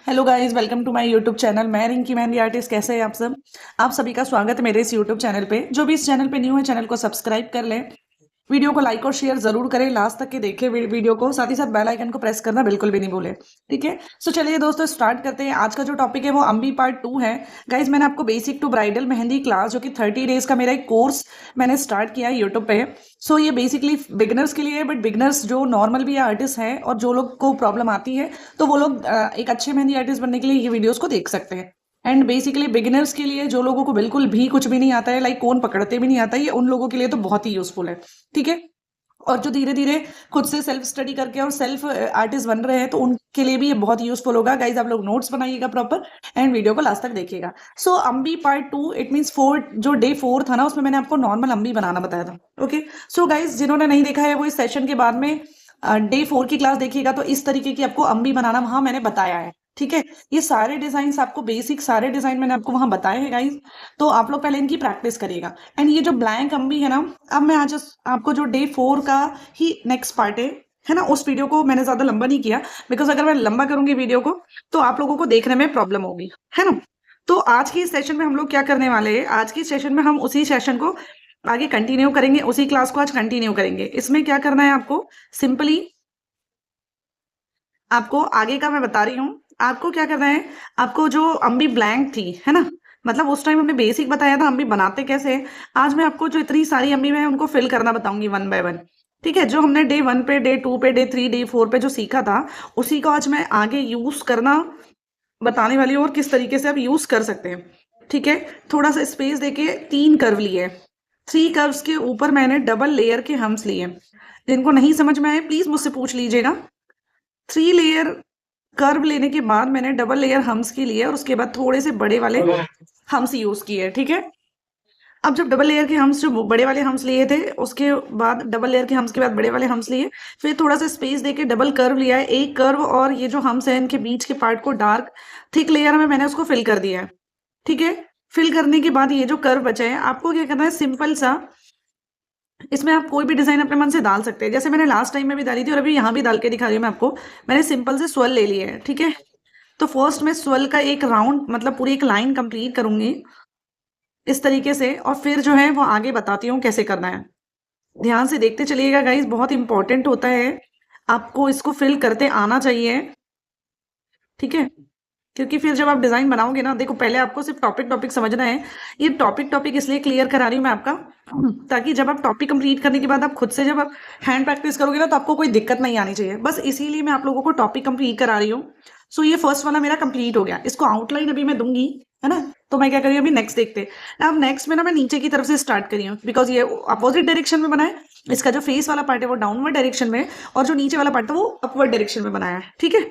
Hello guys, welcome to my YouTube channel. मैं Rinki mehndi artist. कैसे हैं आप सब? आप सभी का स्वागत है मेरे इस यूट्यूब चैनल पे। जो भी इस चैनल पे न्यू है, चैनल को सब्सक्राइब कर लें, वीडियो को लाइक और शेयर जरूर करें, लास्ट तक के देखें वीडियो को, साथ ही साथ बेल आइकन को प्रेस करना बिल्कुल भी नहीं भूलें। ठीक है, सो चलिए दोस्तों स्टार्ट करते हैं। आज का जो टॉपिक है वो अम्बी पार्ट 2 है। गाइज, मैंने आपको basic to bridal mehndi class, जो कि 30 डेज का मेरा एक कोर्स मैंने स्टार्ट किया है यूट्यूब पे। सो ये बेसिकली बिगनर्स के लिए है, बट बिगनर्स जो नॉर्मल भी आर्टिस्ट हैं और जो लोग को प्रॉब्लम आती है, तो वो लोग एक अच्छे मेहंदी आर्टिस्ट बनने के लिए ये वीडियोस को देख सकते हैं। एंड बेसिकली बिगिनर्स के लिए, जो लोगों को बिल्कुल भी कुछ भी नहीं आता है, लाइक कोन पकड़ते भी नहीं आता, ये उन लोगों के लिए तो बहुत ही यूजफुल है। ठीक है, और जो धीरे धीरे खुद से सेल्फ स्टडी करके और सेल्फ आर्टिस्ट बन रहे हैं, तो उनके लिए भी ये बहुत यूजफुल होगा। गाइज, आप लोग नोट्स बनाइएगा प्रॉपर एंड वीडियो को लास्ट तक देखिएगा। सो अम्बी पार्ट 2, इट मीन्स 4, जो डे 4 था ना, उसमें मैंने आपको नॉर्मल अम्बी बनाना बताया था। ओके, सो गाइज, जिन्होंने नहीं देखा है वो इस सेशन के बाद में डे 4 की क्लास देखिएगा, तो इस तरीके की आपको अम्बी बनाना वहां मैंने बताया है। ठीक है, ये सारे डिजाइन आपको, बेसिक सारे डिजाइन मैंने आपको वहां बताए हैं गाइज। तो आप लोग पहले इनकी प्रैक्टिस करिएगा। एंड ये जो ब्लैंक अम्बी है ना, अब मैं आज आपको जो डे 4 का ही नेक्स्ट पार्ट है ना, उस वीडियो को मैंने ज्यादा लंबा नहीं किया, बिकॉज अगर मैं लंबा करूंगी वीडियो को तो आप लोगों को देखने में प्रॉब्लम होगी, है ना। तो आज की इस सेशन में हम लोग क्या करने वाले हैं, आज की सेशन में हम उसी सेशन को आगे कंटिन्यू करेंगे, उसी क्लास को आज कंटिन्यू करेंगे। इसमें क्या करना है आपको, सिंपली आपको आगे का मैं बता रही हूँ। आपको क्या करना है, आपको जो अम्बी ब्लैंक थी, है ना, मतलब उस टाइम हमने बेसिक बताया था अम्बी बनाते कैसे हैं। आज मैं आपको जो इतनी सारी अम्बी है उनको फिल करना बताऊंगी वन बाय वन। ठीक है, जो हमने डे 1 पे, डे 2 पे, डे 3, डे 4 पे जो सीखा था, उसी को आज मैं आगे यूज करना बताने वाली हूँ, और किस तरीके से आप यूज कर सकते हैं। ठीक है, थोड़ा सा स्पेस देके 3 कर्व लिए, 3 कर्व्स के ऊपर मैंने डबल लेयर के हम्स लिए। जिनको नहीं समझ में आए प्लीज मुझसे पूछ लीजिएगा। 3 लेयर कर्व लेने के बाद मैंने डबल लेयर हम्स की लिए, और उसके बाद थोड़े से बड़े वाले हम्स यूज किए। ठीक है, अब जब डबल लेयर के हम्स, जो बड़े वाले हम्स लिए थे, उसके बाद डबल लेयर के हम्स के बाद बड़े वाले हम्स लिए, फिर थोड़ा सा स्पेस देके डबल कर्व लिया है, एक कर्व, और ये जो हम्स है इनके बीच के पार्ट को डार्क थिक लेयर में मैंने उसको फिल कर दिया है। ठीक है, फिल करने के बाद ये जो कर्व बचा है, आपको क्या करना है, सिंपल सा, इसमें आप कोई भी डिजाइन अपने मन से डाल सकते हैं, जैसे मैंने लास्ट टाइम में भी डाली थी और अभी यहाँ भी डाल के दिखा रही हूँ मैं आपको। मैंने सिंपल से स्वेल ले लिया है। ठीक है, तो फर्स्ट मैं स्वेल का एक राउंड, मतलब पूरी एक लाइन कंप्लीट करूंगी इस तरीके से, और फिर जो है वो आगे बताती हूँ कैसे करना है। ध्यान से देखते चलिएगा गाइस, बहुत इंपॉर्टेंट होता है, आपको इसको फिल करते आना चाहिए। ठीक है, क्योंकि फिर जब आप डिजाइन बनाओगे ना, देखो पहले आपको सिर्फ टॉपिक टॉपिक समझना है। ये टॉपिक टॉपिक इसलिए क्लियर करा रही हूँ मैं आपका, ताकि जब आप टॉपिक कंप्लीट करने के बाद आप खुद से जब आप हैंड प्रैक्टिस करोगे ना, तो आपको कोई दिक्कत नहीं आनी चाहिए। बस इसीलिए मैं आप लोगों को टॉपिक कंप्लीट करा रही हूँ। सो ये फर्स्ट वाला मेरा कंप्लीट हो गया, इसको आउटलाइन अभी मैं दूंगी, है ना। तो मैं क्या करी अभी नेक्स्ट देखते हैं। अब नेक्स्ट में ना मैं नीचे की तरफ से स्टार्ट करी हूँ, बिकॉज ये अपोजिट डायरेक्शन में बना है। इसका जो फेस वाला पार्ट है वो डाउनवर्ड डायरेक्शन में है, और जो नीचे वाला पार्ट है वो अपवर्ड डायरेक्शन में बनाया है। ठीक है,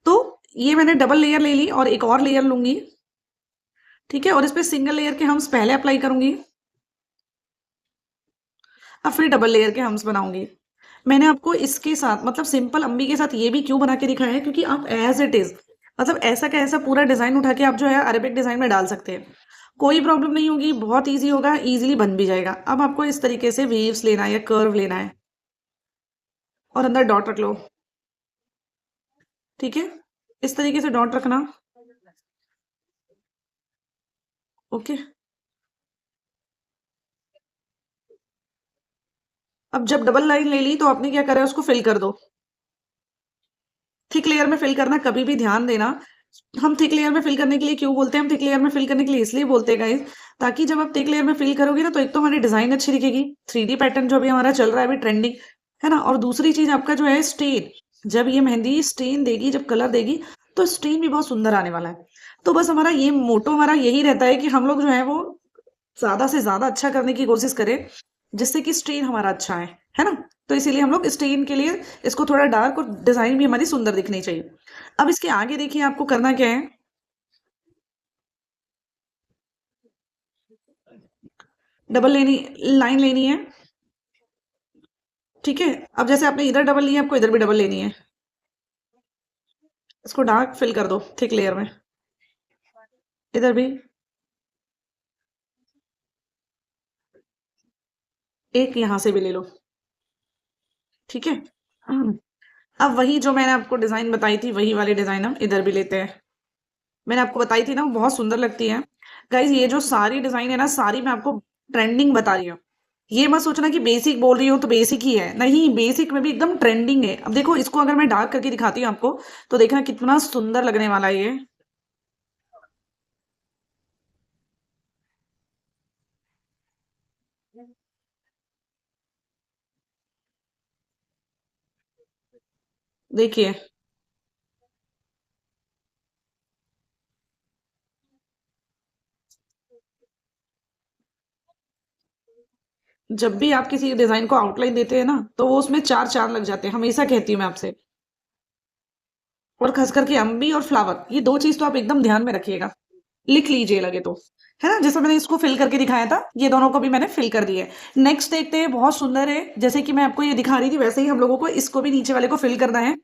तो ये मैंने डबल लेयर ले ली और एक और लेयर लूंगी। ठीक है, और इस पे सिंगल लेयर के हम्स पहले अप्लाई करूंगी, अब फिर डबल लेयर के हम्स बनाऊंगी। मैंने आपको इसके साथ, मतलब सिंपल अम्बी के साथ ये भी क्यों बना के दिखाया है, क्योंकि आप एज इट इज, मतलब ऐसा का ऐसा पूरा डिजाइन उठा के आप जो है अरेबिक डिजाइन में डाल सकते हैं। कोई प्रॉब्लम नहीं होगी, बहुत ईजी होगा, इजीली बन भी जाएगा। अब आपको इस तरीके से वेव्स लेना है या कर्व लेना है, और अंदर डॉट रख लो। ठीक है, इस तरीके से डॉट रखना। ओके, अब जब डबल लाइन ले ली तो आपने क्या करा है, उसको फिल कर दो। थिक लेयर में फिल करना कभी भी ध्यान देना। हम थिक लेयर में फिल करने के लिए क्यों बोलते हैं, हम थिक लेयर में फिल करने के लिए इसलिए बोलते हैं गाइस, ताकि जब आप थिक लेयर में फिल करोगे ना, तो एक तो हमारी डिजाइन अच्छी दिखेगी, 3D पैटर्न जो अभी हमारा चल रहा है अभी ट्रेंडिंग, है ना। और दूसरी चीज आपका जो है स्टेन, जब ये मेहंदी स्टेन देगी, जब कलर देगी, तो स्टेन भी बहुत सुंदर आने वाला है। तो बस हमारा ये मोटो हमारा यही रहता है कि हम लोग जो है वो ज्यादा से ज्यादा अच्छा करने की कोशिश करें, जिससे कि स्ट्रेन हमारा अच्छा है ना। तो इसीलिए हम लोग स्ट्रेन के लिए इसको थोड़ा डार्क, और डिजाइन भी हमारी सुंदर दिखनी चाहिए। अब इसके आगे देखिए आपको करना क्या है, डबल लेनी, लाइन लेनी है। ठीक है, अब जैसे आपने इधर डबल ली है, आपको इधर भी डबल लेनी है। इसको डार्क फिल कर दो थिक लेयर में, इधर भी एक, यहां से भी ले लो। ठीक है, अब वही जो मैंने आपको डिजाइन बताई थी, वही वाली डिजाइन हम इधर भी लेते हैं। मैंने आपको बताई थी ना, वो बहुत सुंदर लगती है। गाइज ये जो सारी डिजाइन है ना, सारी मैं आपको ट्रेंडिंग बता रही हूँ। ये मत सोचना कि बेसिक बोल रही हूँ तो बेसिक ही है, नहीं, बेसिक में भी एकदम ट्रेंडिंग है। अब देखो इसको अगर मैं डार्क करके दिखाती हूँ आपको, तो देखना कितना सुंदर लगने वाला है ये। देखिए, जब भी आप किसी डिजाइन को आउटलाइन देते हैं ना, तो वो उसमें चार चार लग जाते हैं, हमेशा कहती हूँ मैं आपसे। और खास करके अम्बी और फ्लावर, ये दो चीज तो आप एकदम ध्यान में रखिएगा, लिख लीजिए लगे तो, है ना। जैसे मैंने इसको फिल करके दिखाया था, ये दोनों को भी मैंने फिल कर दिए। नेक्स्ट देखते हैं, बहुत सुंदर है, जैसे कि मैं आपको ये दिखा रही थी वैसे ही हम लोगों को इसको भी नीचे वाले को फिल करना है।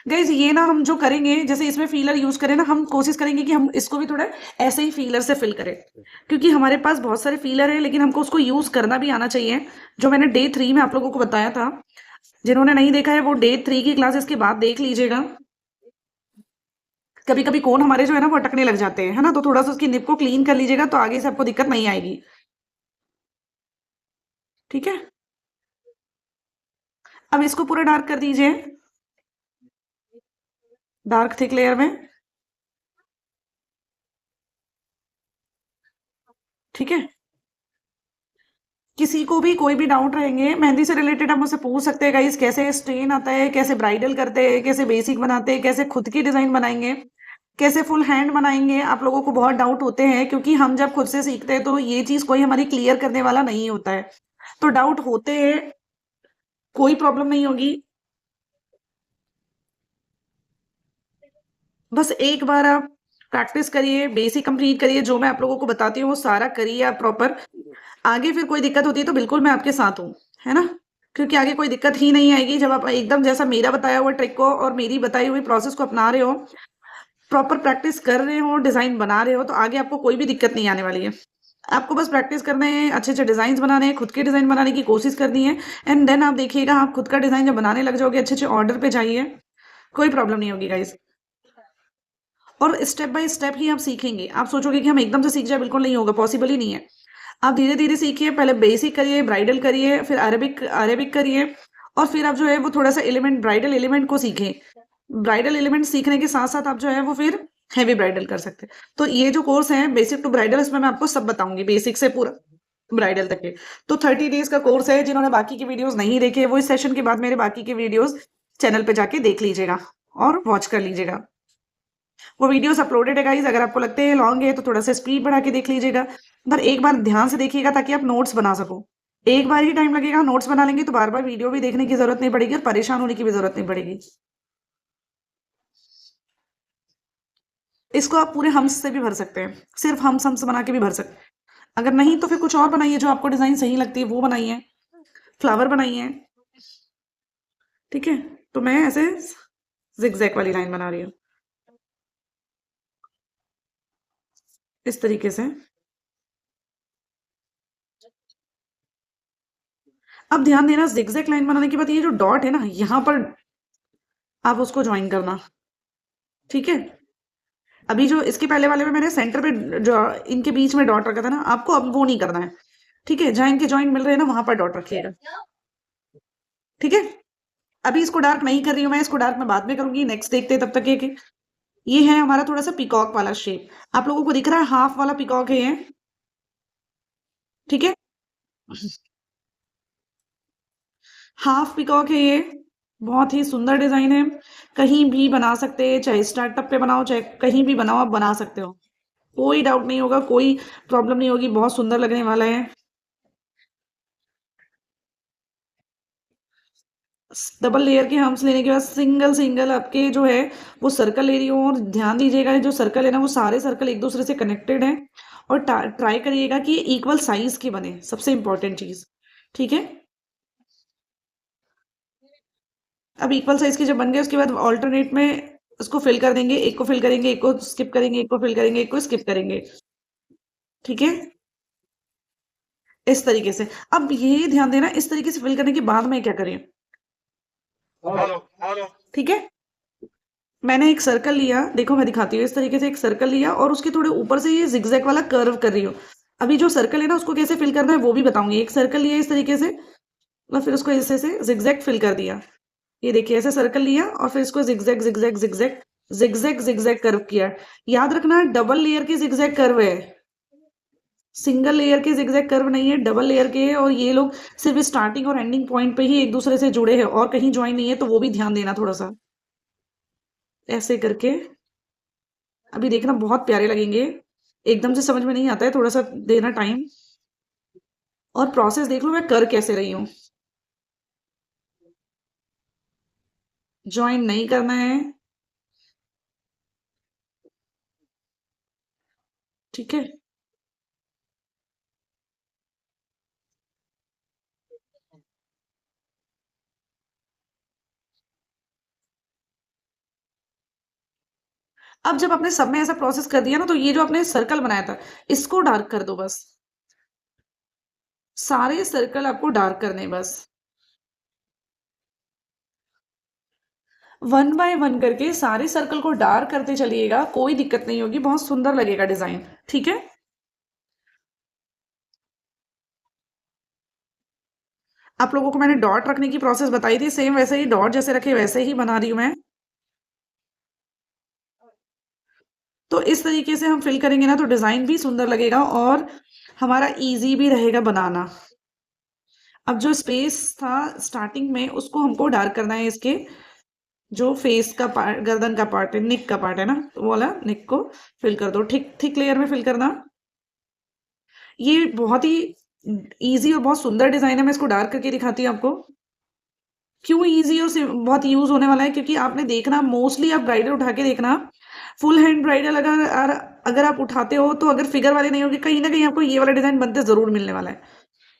गाइज ये ना हम जो करेंगे, जैसे इसमें फीलर यूज करें ना, हम कोशिश करेंगे कि हम इसको भी थोड़ा ऐसे ही फीलर से फिल करें, क्योंकि हमारे पास बहुत सारे फीलर है, लेकिन हमको उसको यूज करना भी आना चाहिए। जो मैंने डे 3 में आप लोगों को बताया था, जिन्होंने नहीं देखा है वो डे 3 की क्लासेस के बाद देख लीजिएगा। कभी कभी कोन हमारे जो है ना वो अटकने लग जाते हैं, है ना, तो थोड़ा सा उसकी निप को क्लीन कर लीजिएगा, तो आगे से आपको दिक्कत नहीं आएगी। ठीक है, अब इसको पूरा डार्क कर दीजिए, डार्क थिक लेयर में। ठीक है, किसी को भी कोई भी डाउट रहेंगे मेहंदी से रिलेटेड, आप मुझसे पूछ सकते हैं गाइस, कैसे स्ट्रेन आता है, कैसे ब्राइडल करते हैं, कैसे बेसिक बनाते हैं, कैसे खुद की डिजाइन बनाएंगे, कैसे फुल हैंड बनाएंगे। आप लोगों को बहुत डाउट होते हैं, क्योंकि हम जब खुद से सीखते हैं तो ये चीज कोई हमारी क्लियर करने वाला नहीं होता है, तो डाउट होते हैं, कोई प्रॉब्लम नहीं होगी। बस एक बार आप प्रैक्टिस करिए, बेसिक कंप्लीट करिए, जो मैं आप लोगों को बताती हूँ वो सारा करिए आप प्रॉपर। आगे फिर कोई दिक्कत होती है तो बिल्कुल मैं आपके साथ हूँ, है ना, क्योंकि आगे कोई दिक्कत ही नहीं आएगी जब आप एकदम जैसा मेरा बताया हुआ ट्रिक को और मेरी बताई हुई प्रोसेस को अपना रहे हो, प्रॉपर प्रैक्टिस कर रहे हो, डिजाइन बना रहे हो, तो आगे आपको कोई भी दिक्कत नहीं आने वाली है। आपको बस प्रैक्टिस करना है, अच्छे अच्छे डिजाइन बनाने हैं, खुद के डिजाइन बनाने की कोशिश करनी है। एंड देन आप देखिएगा, आप खुद का डिजाइन जब बनाने लग जाओगे, अच्छे अच्छे ऑर्डर पे जाइए, कोई प्रॉब्लम नहीं होगी गाइस। और स्टेप बाय स्टेप ही आप सीखेंगे। आप सोचोगे कि हम एकदम से सीख जाए, बिल्कुल नहीं होगा, पॉसिबल ही नहीं है। आप धीरे धीरे सीखिए, पहले बेसिक करिए, ब्राइडल करिए, फिर अरेबिक अरेबिक करिए, और फिर आप जो है वो थोड़ा सा एलिमेंट, ब्राइडल एलिमेंट को सीखें। ब्राइडल एलिमेंट सीखने के साथ साथ आप जो है वो फिर हैवी ब्राइडल कर सकते हैं। तो ये जो कोर्स है बेसिक टू ब्राइडल, इसमें मैं आपको सब बताऊंगी, बेसिक से पूरा ब्राइडल तक के। तो 30 डेज का कोर्स है, जिन्होंने बाकी की वीडियोस नहीं देखे वो इस सेशन के बाद मेरे बाकी के वीडियोस चैनल पे जाके देख लीजिएगा और वॉच कर लीजिएगा। वो वीडियोस अपलोडेड है गाइस, अगर आपको लगते हैं लॉन्ग है तो थोड़ा सा स्पीड बढ़ा के देख लीजिएगा, पर एक बार ध्यान से देखिएगा ताकि आप नोट्स बना सको। एक बार ही टाइम लगेगा, नोट्स बना लेंगे तो बार बार वीडियो भी देखने की जरूरत नहीं पड़ेगी और परेशान होने की भी जरूरत नहीं पड़ेगी। इसको आप पूरे हम्स से भी भर सकते हैं, सिर्फ हम्स हम्स बना के भी भर सकते हैं। अगर नहीं तो फिर कुछ और बनाइए, जो आपको डिजाइन सही लगती है वो बनाइए, फ्लावर बनाइए। ठीक है, तो मैं ऐसे जिगजैग वाली लाइन बना रही हूँ, इस तरीके से। अब ध्यान देना, जिगजैग लाइन बनाने के बाद ये जो डॉट है ना, यहाँ पर आप उसको ज्वाइन करना। ठीक है, अभी जो इसके पहले वाले में मैंने सेंटर पे जो इनके बीच में डॉट रखा था ना, आपको अब वो नहीं करना है। ठीक है, जहां इनके जॉइंट मिल रहे हैं ना, वहां पर डॉट रखिएगा। ठीक है, अभी इसको डार्क नहीं कर रही हूँ मैं, इसको डार्क मैं बाद में करूंगी। नेक्स्ट देखते हैं, तब तक ये है हमारा थोड़ा सा पिकॉक वाला शेप। आप लोगों को दिख रहा है, हाफ वाला पिकॉक है ये। ठीक है, हाफ पिकॉक है ये, बहुत ही सुंदर डिजाइन है। कहीं भी बना सकते हैं, चाहे स्टार्टअप पे बनाओ चाहे कहीं भी बनाओ, आप बना सकते हो, कोई डाउट नहीं होगा, कोई प्रॉब्लम नहीं होगी, बहुत सुंदर लगने वाला है। डबल लेयर के हम्स लेने के बाद सिंगल सिंगल आपके जो है वो सर्कल ले रही हूँ, और ध्यान दीजिएगा जो सर्कल है ना, वो सारे सर्कल एक दूसरे से कनेक्टेड है, और ट्राई करिएगा कि इक्वल साइज के बने, सबसे इंपॉर्टेंट चीज। ठीक है, अब इक्वल साइज के जब बन गए, उसके बाद ऑल्टरनेट में उसको फिल कर देंगे, एक को फिल करेंगे, एक को स्किप करेंगे, एक को फिल करेंगे, एक को स्किप करेंगे। ठीक है, इस तरीके से। अब ये ध्यान देना, इस तरीके से फिल करने के बाद में क्या करें। ठीक है, मैंने एक सर्कल लिया, देखो मैं दिखाती हूँ, इस तरीके से एक सर्कल लिया और उसके थोड़े ऊपर से ये जिगजैग वाला कर्व कर रही हूँ। अभी जो सर्कल है ना उसको कैसे फिल करना है वो भी बताऊंगी। एक सर्कल लिया इस तरीके से और फिर उसको ऐसे से जिगजैग फिल कर दिया। ये देखिए ऐसे सर्कल लिया और फिर इसको zigzag zigzag zigzag zigzag zigzag curve किया। याद रखना डबल लेयर के जिगजैग कर्व है, सिंगल लेयर के जिगजैग कर्व नहीं है, डबल लेयर के है। और ये लोग सिर्फ स्टार्टिंग और एंडिंग पॉइंट पे ही एक दूसरे से जुड़े हैं और कहीं ज्वाइन नहीं है, तो वो भी ध्यान देना थोड़ा सा। ऐसे करके अभी देखना बहुत प्यारे लगेंगे। एकदम से समझ में नहीं आता है, थोड़ा सा देना टाइम। और प्रोसेस देख लो मैं कर कैसे रही हूँ। ज्वाइन नहीं करना है, ठीक है। अब जब आपने सब में ऐसा प्रोसेस कर दिया ना, तो ये जो आपने सर्कल बनाया था इसको डार्क कर दो बस। सारे सर्कल आपको डार्क करने हैं बस। वन बाय वन करके सारे सर्कल को डार्क करते चलिएगा, कोई दिक्कत नहीं होगी, बहुत सुंदर लगेगा डिजाइन, ठीक है। आप लोगों को मैंने डॉट रखने की प्रोसेस बताई थी, सेम वैसे ही डॉट जैसे रखे वैसे ही बना रही हूं मैं। तो इस तरीके से हम फिल करेंगे ना तो डिजाइन भी सुंदर लगेगा और हमारा इजी भी रहेगा बनाना। अब जो स्पेस था स्टार्टिंग में उसको हमको डार्क करना है, इसके जो फेस का पार्ट, गर्दन का पार्ट है, निक का पार्ट है ना, तो वो वाला निक को फिल कर दो, ठीक थिक लेयर में फिल करना। ये बहुत ही इजी और बहुत सुंदर डिजाइन है, मैं इसको डार्क करके दिखाती हूँ आपको। क्यों इजी और बहुत यूज होने वाला है, क्योंकि आपने देखना मोस्टली आप ब्राइडल उठा के देखना, फुल हैंड ब्राइडल अगर आप उठाते हो तो अगर फिगर वाले नहीं होगे कहीं ना कहीं आपको ये वाला डिजाइन बनते जरूर मिलने वाला है।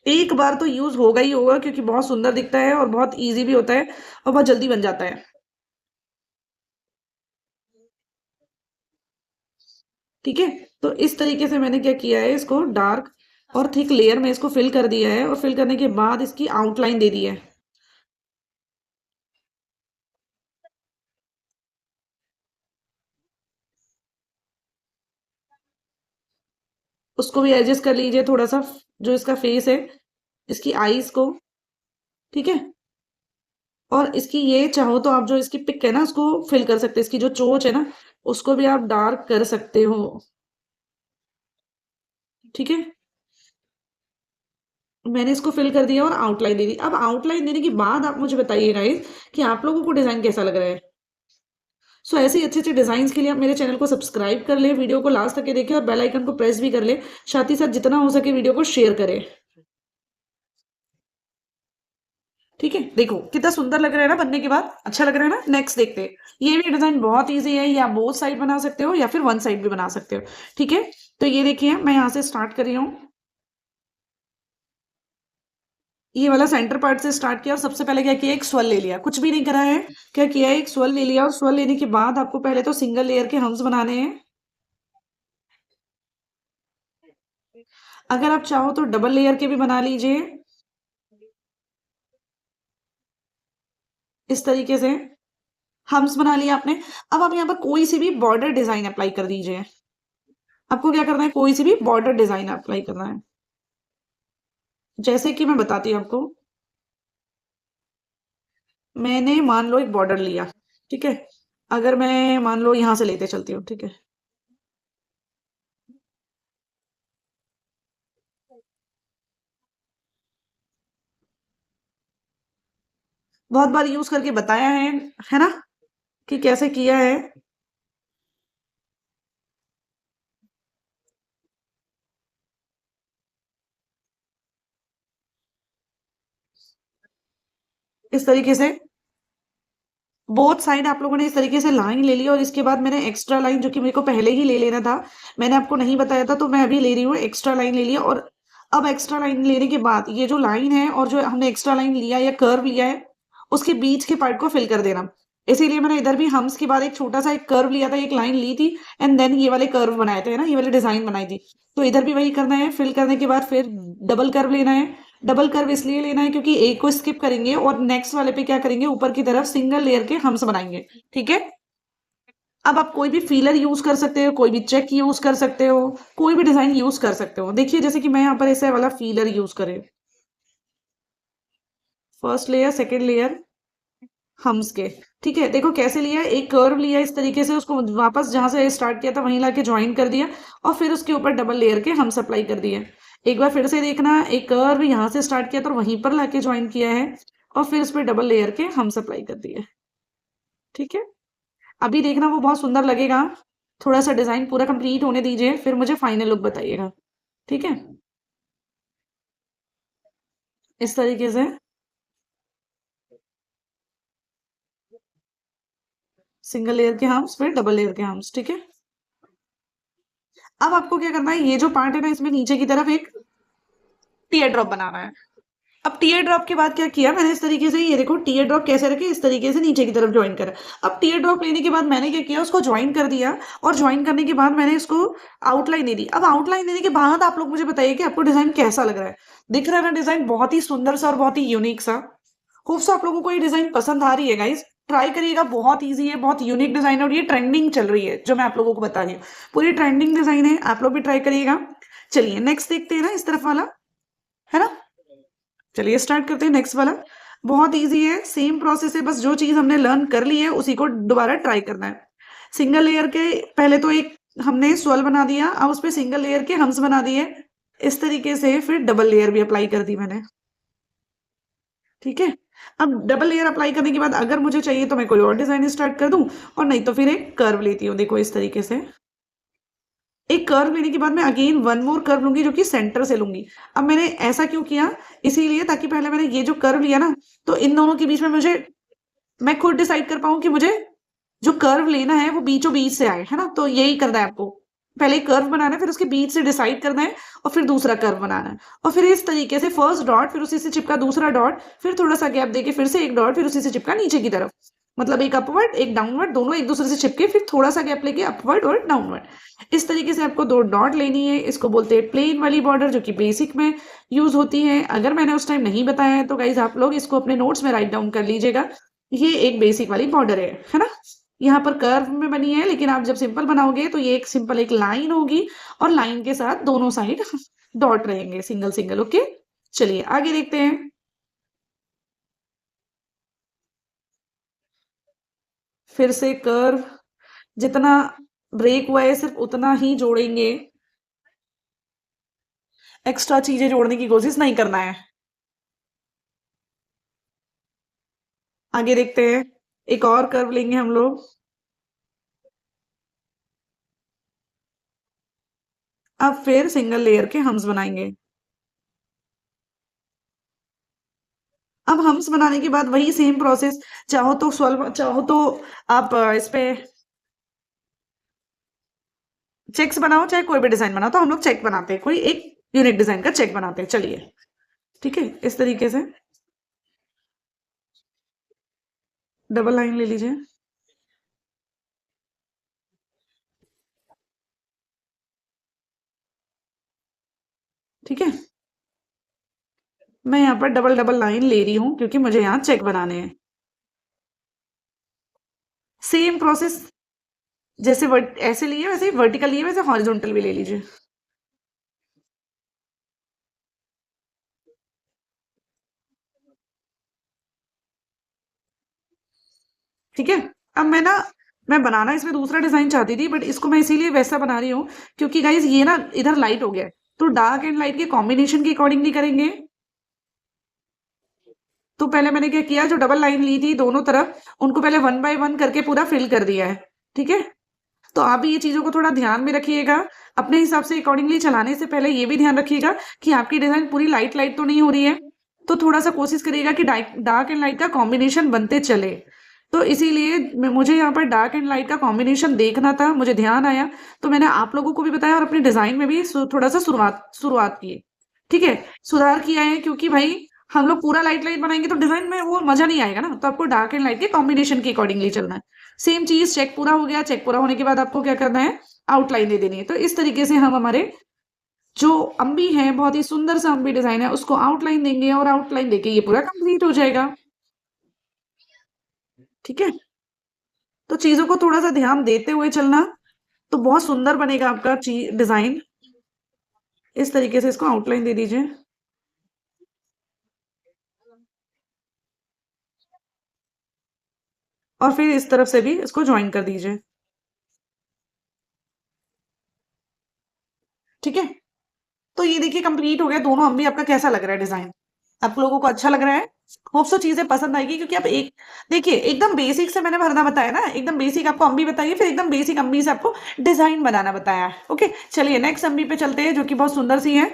एक बार तो यूज होगा ही होगा, क्योंकि बहुत सुंदर दिखता है और बहुत इजी भी होता है और बहुत जल्दी बन जाता है, ठीक है। तो इस तरीके से मैंने क्या किया है, इसको डार्क और थिक लेयर में इसको फिल कर दिया है और फिल करने के बाद इसकी आउटलाइन दे दी है। उसको भी एडजस्ट कर लीजिए थोड़ा सा, जो इसका फेस है, इसकी आईज को, ठीक है। और इसकी ये चाहो तो आप जो इसकी पिक है ना उसको फिल कर सकते हैं, इसकी जो चोंच है ना उसको भी आप डार्क कर सकते हो, ठीक है। मैंने इसको फिल कर दिया और आउटलाइन दे दी। अब आउटलाइन देने के बाद आप मुझे बताइए गाइस कि आप लोगों को डिजाइन कैसा लग रहा है। सो ऐसे ही अच्छे अच्छे डिजाइन के लिए आप मेरे चैनल को सब्सक्राइब कर ले, वीडियो को लास्ट तक के देखें और बेल आइकन को प्रेस भी कर ले, साथ ही साथ जितना हो सके वीडियो को शेयर करें, ठीक है। देखो कितना सुंदर लग रहा है ना बनने के बाद, अच्छा लग रहा है ना। नेक्स्ट देखते हैं। ये भी डिजाइन बहुत इजी है, या बोथ साइड बना सकते हो या फिर वन साइड भी बना सकते हो, ठीक है। तो ये देखिए मैं यहाँ से स्टार्ट कर रही हूँ, ये वाला सेंटर पार्ट से स्टार्ट किया और सबसे पहले क्या किया, एक स्वेल ले लिया, कुछ भी नहीं करा है। क्या किया है, एक स्वेल ले लिया और स्वेल लेने के बाद आपको पहले तो सिंगल लेयर के हम्स बनाने हैं। अगर आप चाहो तो डबल लेयर के भी बना लीजिए, इस तरीके से हम्स बना लिया आपने। अब आप यहाँ पर कोई सी भी बॉर्डर डिजाइन अप्लाई कर दीजिए। आपको क्या करना है, कोई सी भी बॉर्डर डिजाइन अप्लाई करना है, जैसे कि मैं बताती हूँ आपको। मैंने मान लो एक बॉर्डर लिया, ठीक है। अगर मैं मान लो यहां से लेते चलती हूँ, ठीक है। बहुत बार यूज करके बताया है ना, कि कैसे किया है। इस तरीके से बोथ साइड आप लोगों ने इस तरीके से लाइन ले ली और इसके बाद मैंने एक्स्ट्रा लाइन, जो कि मेरे को पहले ही ले लेना था, मैंने आपको नहीं बताया था तो मैं अभी ले रही हूँ, एक्स्ट्रा लाइन ले लिया। और अब एक्स्ट्रा लाइन लेने के बाद ये जो लाइन है और जो हमने एक्स्ट्रा लाइन लिया या कर्व लिया है उसके बीच के पार्ट को फिल कर देना। इसीलिए मैंने इधर भी हम्स के बाद एक छोटा सा एक कर्व लिया था, एक लाइन ली थी एंड देन ये वाले कर्व बनाए थे ना, ये वाले डिजाइन बनाई थी। तो इधर भी वही करना है, फिल करने के बाद फिर डबल कर्व लेना है। डबल कर्व इसलिए लेना है क्योंकि एक को स्किप करेंगे और नेक्स्ट वाले पे क्या करेंगे, ऊपर की तरफ सिंगल लेयर के हम्स बनाएंगे, ठीक है। अब आप कोई भी फीलर यूज कर सकते हो, कोई भी चेक यूज कर सकते हो, कोई भी डिजाइन यूज कर सकते हो। देखिए जैसे कि मैं यहाँ पर ऐसे वाला फीलर यूज करें, first layer, second layer, hums के। ठीक है, देखो कैसे लिया है, एक कर्व लिया इस तरीके से, उसको वापस जहां से स्टार्ट किया था वहीं लाके ज्वाइन कर दिया, और फिर उसके ऊपर डबल लेयर के हम्स अप्लाई कर दिए। एक बार फिर से देखना, एक कर्व यहाँ से स्टार्ट किया था और वहीं पर लाके ज्वाइन किया है, और फिर उस पर डबल लेयर के हम्स अप्लाई कर दिए। ठीक है, अभी देखना वो बहुत सुंदर लगेगा। थोड़ा सा डिजाइन पूरा कंप्लीट होने दीजिए, फिर मुझे फाइनल लुक बताइएगा। ठीक है, इस तरीके से सिंगल लेयर के हम्स, फिर डबल लेयर के हम्स। ठीक है, अब आपको क्या करना है, ये जो पार्ट है ना, इसमें नीचे की तरफ एक टीयर ड्रॉप बनाना है। अब टीयर ड्रॉप के बाद क्या किया मैंने, इस तरीके से, ये देखो टीयर ड्रॉप कैसे रखे, इस तरीके से नीचे की तरफ ज्वाइन करा। अब टीयर ड्रॉप लेने के बाद मैंने क्या किया, उसको ज्वाइन कर दिया, और ज्वाइन करने के बाद मैंने इसको आउटलाइन दे दी। अब आउटलाइन देने के बाद आप लोग मुझे बताइए कि आपको डिजाइन कैसा लग रहा है। दिख रहा है ना डिजाइन बहुत ही सुंदर सा और बहुत ही यूनिक सा। होप सो आप लोगों को ये डिजाइन पसंद आ रही है गाइज। ट्राई करिएगा, बहुत ईजी है, बहुत यूनिक डिजाइन है, और ये ट्रेंडिंग चल रही है जो मैं आप लोगों को बता रही हूँ, पूरी ट्रेंडिंग डिजाइन है, आप लोग भी ट्राई करिएगा। चलिए नेक्स्ट देखते हैं ना, इस तरफ वाला, है ना। चलिए स्टार्ट करते हैं नेक्स्ट वाला। बहुत इजी है, सेम प्रोसेस है, बस जो चीज हमने लर्न कर ली है उसी को दोबारा ट्राई करना है। सिंगल लेयर के पहले तो एक हमने स्वल बना दिया, अब उस पर सिंगल लेयर के हम्स बना दिए इस तरीके से, फिर डबल लेयर भी अप्लाई कर दी मैंने। ठीक है, अब डबल लेयर अप्लाई करने के बाद अगर मुझे चाहिए तो मैं कोई और डिजाइन स्टार्ट कर दूं, और नहीं तो फिर एक कर्व लेती हूँ, देखो इस तरीके से। एक कर्व लेने के बाद मैं अगेन वन मोर कर्व लूंगी, जो कि सेंटर से लूंगी। अब मैंने ऐसा क्यों किया, इसीलिए ताकि पहले मैंने ये जो कर्व लिया ना, तो इन दोनों के बीच में मुझे, मैं खुद डिसाइड कर पाऊं कि मुझे जो कर्व लेना है वो बीचों बीच से आए, है ना। तो यही करना है आपको, पहले एक कर्व बनाना है, फिर उसके बीच से डिसाइड करना है, और फिर दूसरा कर्व बनाना है, और फिर इस तरीके से फर्स्ट डॉट, फिर उसी से चिपका दूसरा डॉट, फिर थोड़ा सा गैप देके फिर से एक डॉट, फिर उसी से चिपका नीचे की तरफ, मतलब एक अपवर्ड एक डाउनवर्ड, दोनों एक दूसरे से चिपके, फिर थोड़ा सा गैप लेके अपवर्ड और डाउनवर्ड। इस तरीके से आपको दो डॉट लेनी है। इसको बोलते हैं प्लेन वाली बॉर्डर, जो कि बेसिक में यूज होती है। अगर मैंने उस टाइम नहीं बताया है तो गाइज आप लोग इसको अपने नोट्स में राइट डाउन कर लीजिएगा। ये एक बेसिक वाली बॉर्डर है ना। यहाँ पर कर्व में बनी है, लेकिन आप जब सिंपल बनाओगे तो ये एक सिंपल एक लाइन होगी, और लाइन के साथ दोनों साइड डॉट रहेंगे, सिंगल सिंगल। ओके, चलिए आगे देखते हैं। फिर से कर्व, जितना ब्रेक हुआ है सिर्फ उतना ही जोड़ेंगे, एक्स्ट्रा चीजें जोड़ने की कोशिश नहीं करना है। आगे देखते हैं, एक और कर्व लेंगे हम लोग। अब फिर सिंगल लेयर के हम्स बनाएंगे। अब हम्स बनाने के बाद वही सेम प्रोसेस, चाहो तो सॉल्व, चाहो तो आप इस पे चेक्स बनाओ, चाहे कोई भी डिजाइन बनाओ, तो हम लोग चेक बनाते हैं, कोई एक यूनिक डिजाइन का चेक बनाते हैं। चलिए ठीक है, इस तरीके से डबल लाइन ले लीजिए। ठीक है, मैं यहाँ पर डबल डबल लाइन ले रही हूँ क्योंकि मुझे यहाँ चेक बनाने हैं। सेम प्रोसेस, जैसे ऐसे लिए वैसे वर्टिकल लिए वैसे हॉरिजॉन्टल भी ले लीजिए। ठीक है, अब मैं बनाना इसमें दूसरा डिजाइन चाहती थी, बट इसको मैं इसीलिए वैसा बना रही हूँ क्योंकि गाइज ये ना इधर लाइट हो गया है, तो डार्क एंड लाइट के कॉम्बिनेशन के अकॉर्डिंगली करेंगे। तो पहले मैंने क्या किया, जो डबल लाइन ली थी दोनों तरफ, उनको पहले वन बाय वन करके पूरा फिल कर दिया है। ठीक है, तो आप भी ये चीजों को थोड़ा ध्यान में रखिएगा, अपने हिसाब से अकॉर्डिंगली चलाने से पहले ये भी ध्यान रखिएगा कि आपकी डिजाइन पूरी लाइट लाइट तो नहीं हो रही है। तो थोड़ा सा कोशिश करिएगा कि डार्क एंड लाइट का कॉम्बिनेशन बनते चले। तो इसीलिए मुझे यहाँ पर डार्क एंड लाइट का कॉम्बिनेशन देखना था, मुझे ध्यान आया, तो मैंने आप लोगों को भी बताया, और अपने डिजाइन में भी थोड़ा सा शुरुआत शुरुआत की। ठीक है, सुधार किया है, क्योंकि भाई हम लोग पूरा लाइट लाइट बनाएंगे तो डिजाइन में वो मजा नहीं आएगा ना, तो आपको डार्क एंड लाइट के कॉम्बिनेशन के अकॉर्डिंगली चलना है। सेम चीज, चेक पूरा हो गया, चेक पूरा होने के बाद आपको क्या करना है, आउटलाइन दे देनी है। तो इस तरीके से हम हमारे जो अम्बी है, बहुत ही सुंदर सा अम्बी डिजाइन है, उसको आउटलाइन देंगे, और आउटलाइन देके ये पूरा कंप्लीट हो जाएगा। ठीक है, तो चीजों को थोड़ा सा ध्यान देते हुए चलना, तो बहुत सुंदर बनेगा आपका डिजाइन। इस तरीके से इसको आउटलाइन दे दीजिए। और फिर इस तरफ से भी इसको ज्वाइन कर दीजिए। ठीक है, तो ये देखिए कंप्लीट हो गया दोनों अम्मी। आपका कैसा लग रहा है डिजाइन? आप लोगों को अच्छा लग रहा है? होप सो चीजें पसंद आएगी, क्योंकि आप एक देखिए एकदम बेसिक से मैंने भरना बताया ना, एकदम बेसिक आपको अम्मी बताइए, फिर एकदम बेसिक अम्मी से आपको डिजाइन बनाना बताया है। ओके, चलिए नेक्स्ट अम्मी पे चलते हैं, जो कि बहुत सुंदर सी है,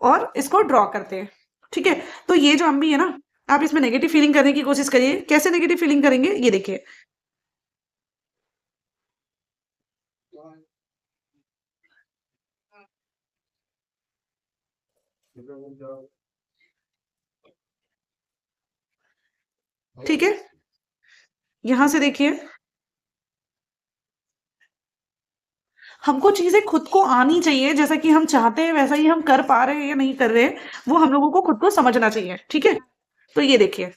और इसको ड्रॉ करते हैं। ठीक है, तो ये जो अम्मी है ना, आप इसमें नेगेटिव फीलिंग करने की कोशिश करिए। कैसे नेगेटिव फीलिंग करेंगे, ये देखिए। ठीक है, यहां से देखिए, हमको चीजें खुद को आनी चाहिए, जैसा कि हम चाहते हैं वैसा ही हम कर पा रहे हैं या नहीं कर रहे, वो हम लोगों को खुद को समझना चाहिए। ठीक है, तो ये देखिए,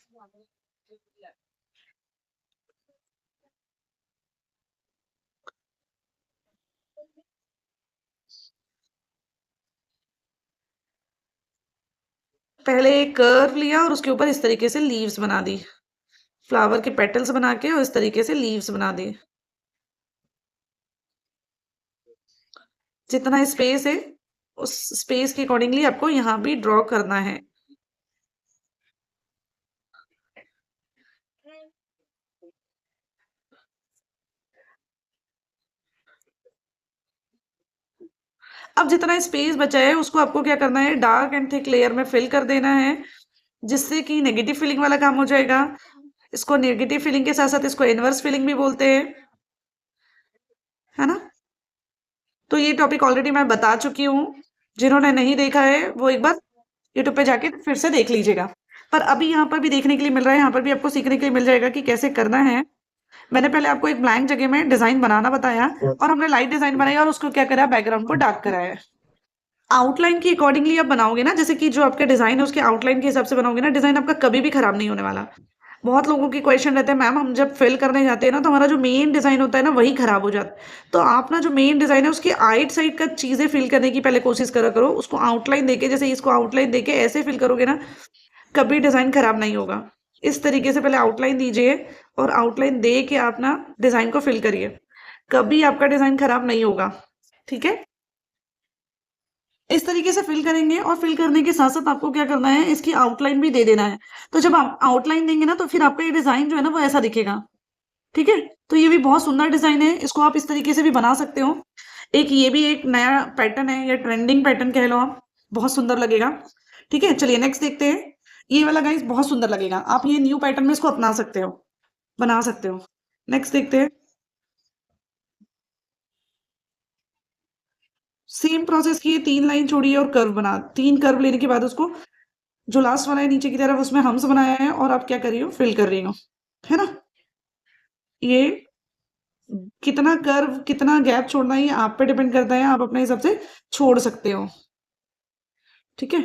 पहले एक कर्व लिया और उसके ऊपर इस तरीके से लीव्स बना दी, फ्लावर के पेटल्स बना के, और इस तरीके से लीव्स बना दी। जितना स्पेस है उस स्पेस के अकॉर्डिंगली आपको यहाँ भी ड्रॉ करना है। अब जितना स्पेस बचा है उसको आपको क्या करना है, डार्क एंड थिक लेयर में फिल कर देना है, जिससे कि नेगेटिव फीलिंग वाला काम हो जाएगा। इसको नेगेटिव फीलिंग के साथ साथ इसको इनवर्स फीलिंग भी बोलते हैं, है ना। तो ये टॉपिक ऑलरेडी मैं बता चुकी हूँ, जिन्होंने नहीं देखा है वो एक बार यूट्यूब पे जाके फिर से देख लीजिएगा। पर अभी यहाँ पर भी देखने के लिए मिल रहा है, यहाँ पर भी आपको सीखने के लिए मिल जाएगा कि कैसे करना है। मैंने पहले आपको एक ब्लैंक जगह में डिजाइन बनाना बताया, और हमने लाइट डिजाइन बनाई और उसको क्या करा, बैकग्राउंड को डार्क कराया। आउटलाइन के अकॉर्डिंगली आप बनाओगे ना, जैसे कि जो आपका डिजाइन है उसके आउटलाइन के हिसाब से बनाओगे ना, डिजाइन आपका कभी भी खराब नहीं होने वाला। बहुत लोगों की क्वेश्चन रहते हैं, मैम हम जब फिल करने जाते हैं ना, तो हमारा जो मेन डिजाइन होता है ना वही खराब हो जाता है। तो आप ना जो मेन डिजाइन है उसकी आइट साइड का चीजें फिल करने की पहले कोशिश करा करो, उसको आउटलाइन देके, जैसे इसको आउटलाइन देके ऐसे फिल करोगे ना, कभी डिजाइन खराब नहीं होगा। इस तरीके से पहले आउटलाइन दीजिए, और आउटलाइन दे के आप ना डिजाइन को फिल करिए, कभी आपका डिजाइन खराब नहीं होगा। ठीक है, इस तरीके से फिल करेंगे, और फिल करने के साथ साथ आपको क्या करना है, इसकी आउटलाइन भी दे देना है। तो जब आप आउटलाइन देंगे ना, तो फिर आपका ये डिजाइन जो है ना वो ऐसा दिखेगा। ठीक है, तो ये भी बहुत सुंदर डिजाइन है, इसको आप इस तरीके से भी बना सकते हो। एक ये भी एक नया पैटर्न है, या ट्रेंडिंग पैटर्न कह लो आप, बहुत सुंदर लगेगा। ठीक है, चलिए नेक्स्ट देखते हैं। ये वाला गाइस बहुत सुंदर लगेगा, आप ये न्यू पैटर्न में इसको अपना सकते हो, बना सकते हो। नेक्स्ट देखते हैं। सेम प्रोसेस की, 3 लाइन छोड़िए और कर्व बना, 3 कर्व लेने के बाद उसको जो लास्ट वाला है नीचे की तरफ, उसमें हम्स बनाया है, और आप क्या कर रही हो, फिल कर रही हो, है ना। ये कितना कर्व कितना गैप छोड़ना है, ये आप पे डिपेंड करता है, आप अपने हिसाब से छोड़ सकते हो। ठीक है,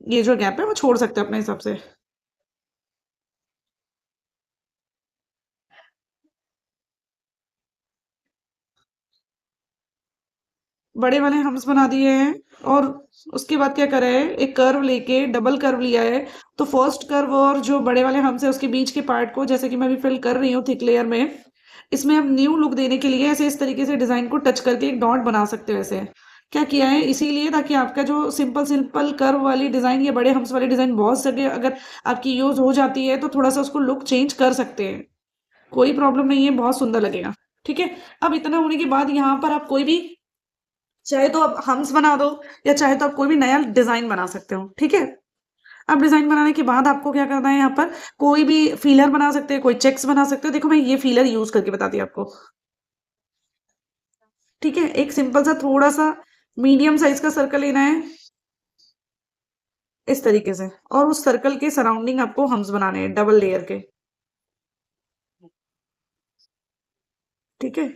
ये जो गैप है वो छोड़ सकते हो अपने हिसाब से। बड़े वाले हम्स बना दिए हैं, और उसके बाद क्या करा है, एक कर्व लेके डबल कर्व लिया है। तो फर्स्ट कर्व और जो बड़े वाले हम्स है उसके बीच के पार्ट को, जैसे कि मैं अभी फिल कर रही हूँ थिक लेयर में, इसमें अब न्यू लुक देने के लिए ऐसे इस तरीके से डिजाइन को टच करके एक डॉट बना सकते हो। ऐसे क्या किया है, इसीलिए ताकि आपका जो सिंपल सिंपल कर्व वाली डिजाइन या बड़े हम्स वाली डिजाइन बहुत जगह अगर आपकी यूज हो जाती है, तो थोड़ा सा उसको लुक चेंज कर सकते हैं, कोई प्रॉब्लम नहीं है, बहुत सुंदर लगेगा। ठीक है, अब इतना होने के बाद यहाँ पर आप कोई भी, चाहे तो आप हम्स बना दो, या चाहे तो आप कोई भी नया डिजाइन बना सकते हो। ठीक है, अब डिजाइन बनाने के बाद आपको क्या करना है, यहाँ पर कोई भी फीलर बना सकते हैं, कोई चेक्स बना सकते हो। देखो मैं ये फीलर यूज करके बताती हूँ आपको। ठीक है, एक सिंपल सा थोड़ा सा मीडियम साइज का सर्कल लेना है, इस तरीके से, और उस सर्कल के सराउंडिंग आपको हम्स बनाने हैं डबल लेयर के। ठीक है,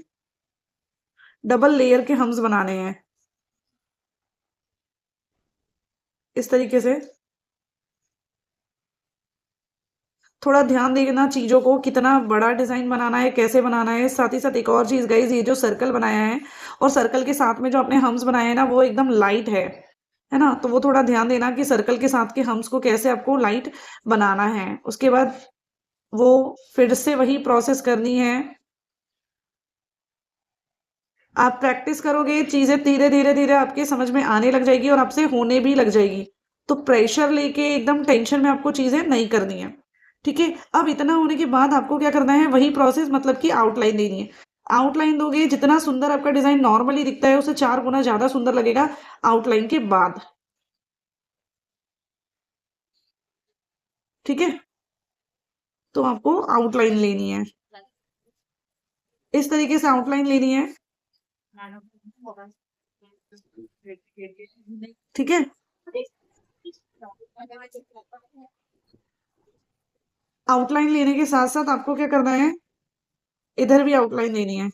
डबल लेयर के हम्स बनाने हैं इस तरीके से। थोड़ा ध्यान देना चीज़ों को, कितना बड़ा डिज़ाइन बनाना है, कैसे बनाना है। साथ ही साथ एक और चीज़ गाइज़, ये जो सर्कल बनाया है और सर्कल के साथ में जो आपने हम्स बनाए हैं ना, वो एकदम लाइट है ना? तो वो थोड़ा ध्यान देना कि सर्कल के साथ के हम्स को कैसे आपको लाइट बनाना है। उसके बाद वो फिर से वही प्रोसेस करनी है। आप प्रैक्टिस करोगे, चीज़ें धीरे-धीरे आपके समझ में आने लग जाएगी और आपसे होने भी लग जाएगी। तो प्रेशर लेके एकदम टेंशन में आपको चीज़ें नहीं करनी है, ठीक है? अब इतना होने के बाद आपको क्या करना है, वही प्रोसेस मतलब कि आउटलाइन देनी है। आउटलाइन दोगे, जितना सुंदर आपका डिज़ाइन नॉर्मली दिखता है, उससे 4 गुना ज़्यादा सुंदर लगेगा आउटलाइन के बाद, ठीक है? तो आपको आउटलाइन लेनी है। इस तरीके से आउटलाइन लेनी है, ठीक है? आउटलाइन लेने के साथ-साथ आपको क्या करना है, इधर भी आउटलाइन देनी है,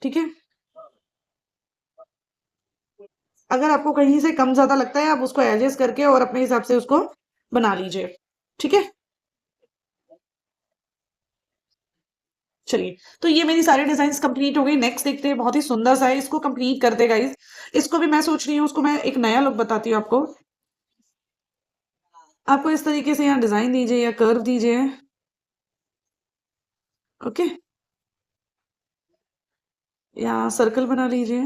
ठीक है? अगर आपको कहीं से कम ज़्यादा लगता है, आप उसको एडजस्ट करके और अपने हिसाब से उसको बना लीजिए, ठीक है? चलिए, तो ये मेरी सारे डिज़ाइन्स कंप्लीट हो गई। नेक्स्ट देखते हैं, बहुत ही सुंदर सा है, इसको कंप्लीट करते हैं गाइज़। इसको भी मैं सोच रही हूँ, उसको मैं एक नया लुक बताती हूँ आपको। आपको इस तरीके से यहाँ डिज़ाइन दीजिए या कर्व दीजिए, ओके? या सर्कल बना लीजिए,